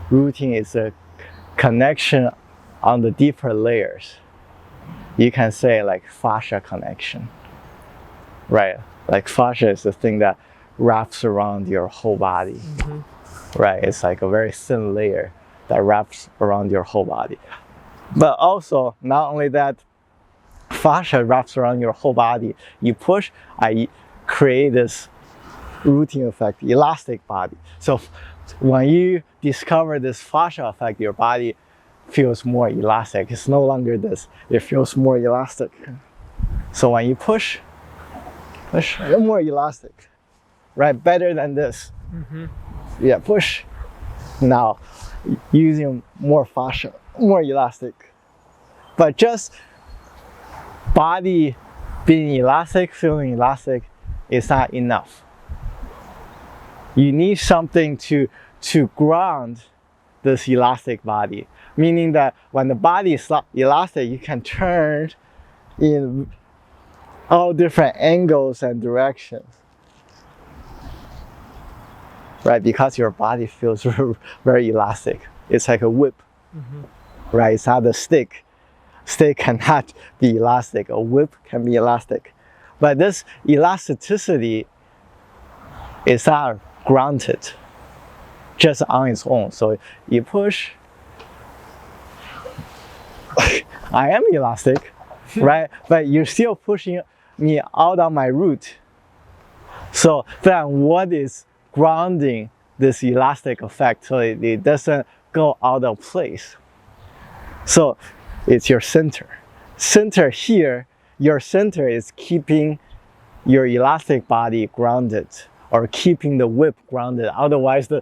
rooting is a connection on the deeper layers. You can say like fascia connection, right? Like fascia is the thing that wraps around your whole body, right? It's like a very thin layer that wraps around your whole body. But also, not only that, fascia wraps around your whole body. You push, I create this rooting effect, elastic body. So when you discover this fascia effect, your body feels more elastic. It's no longer this, it feels more elastic. So when you push, you're more elastic, right? Better than this. Yeah, push. Now, using more fascia, more elastic. But just body being elastic, feeling elastic is not enough. You need something to ground this elastic body, meaning that when the body is elastic, you can turn in all different angles and directions, right? Because your body feels very elastic. It's like a whip, right? It's not a stick. Stick cannot be elastic. A whip can be elastic. But this elasticity is not grounded just on its own. So you push, I am elastic, right? But you're still pushing me out of my root. So then what is grounding this elastic effect so it doesn't go out of place? So it's your center. Center here, your center is keeping your elastic body grounded, or keeping the whip grounded. Otherwise, the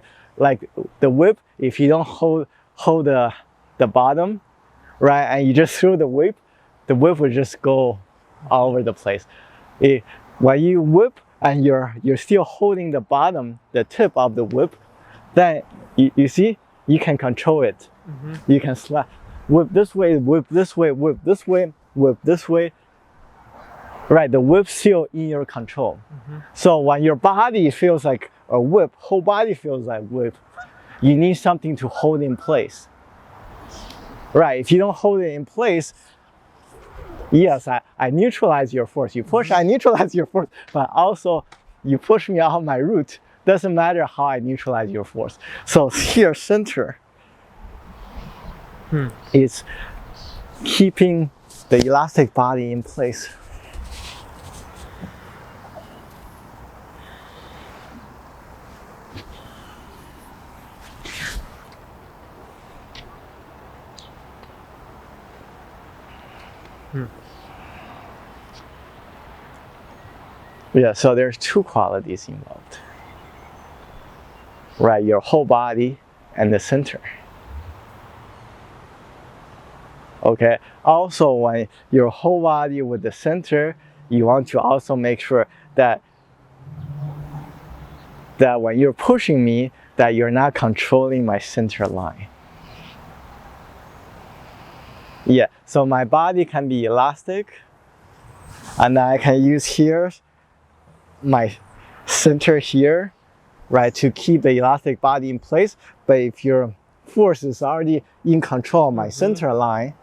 whip, if you don't hold the bottom, right, and you just throw the whip will just go all over the place. When you whip and you're still holding the bottom, the tip of the whip, then you see, you can control it. You can slap, whip this way, whip this way, whip this way, whip this way. Right, the whip's still in your control. So when your body feels like a whip, whole body feels like whip, you need something to hold in place. Right, if you don't hold it in place, yes, I neutralize your force. You push, I neutralize your force, but also you push me out of my root. Doesn't matter how I neutralize your force. So here, center is keeping the elastic body in place. Yeah, so there's two qualities involved, right? Your whole body and the center. Okay, also when your whole body with the center, you want to also make sure that when you're pushing me, that you're not controlling my center line. Yeah, so my body can be elastic, and I can use here my center here, right, to keep the elastic body in place. But if your force is already in control of my center line,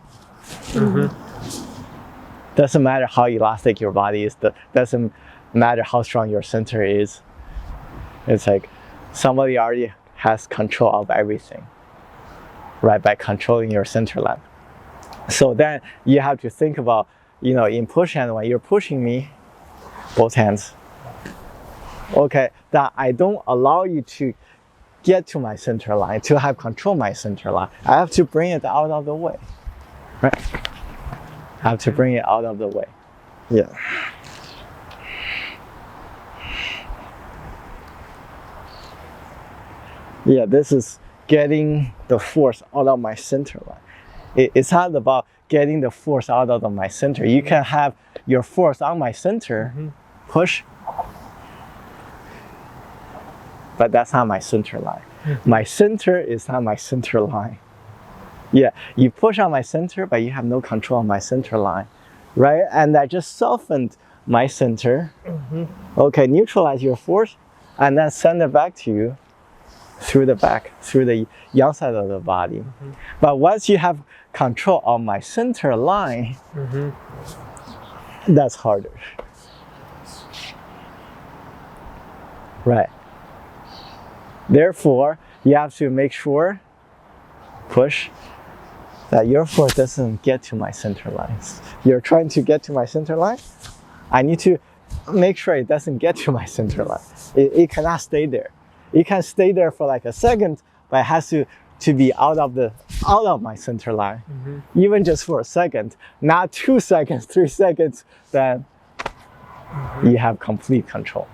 doesn't matter how elastic your body is, doesn't matter how strong your center is. It's like somebody already has control of everything, right, by controlling your center line. So then you have to think about, in push hand, when you're pushing me, both hands, okay, that I don't allow you to get to my center line, to have control of my center line. I have to bring it out of the way, right? I have to bring it out of the way. Yeah. Yeah, this is getting the force out of my center line. It's not about getting the force out of my center. You can have your force on my center, push, but that's not my center line. My center is not my center line. Yeah, you push on my center, but you have no control on my center line, right? And I just softened my center. Okay, neutralize your force, and then send it back to you. through the back, through the young side of the body. But once you have control of my center line, that's harder. Right. Therefore, you have to make sure, push, that your foot doesn't get to my center lines. You're trying to get to my center line, I need to make sure it doesn't get to my center line. It cannot stay there. It can stay there for like a second, but it has to be out of my center line. Even just for a second, not 2 seconds, 3 seconds, then you have complete control.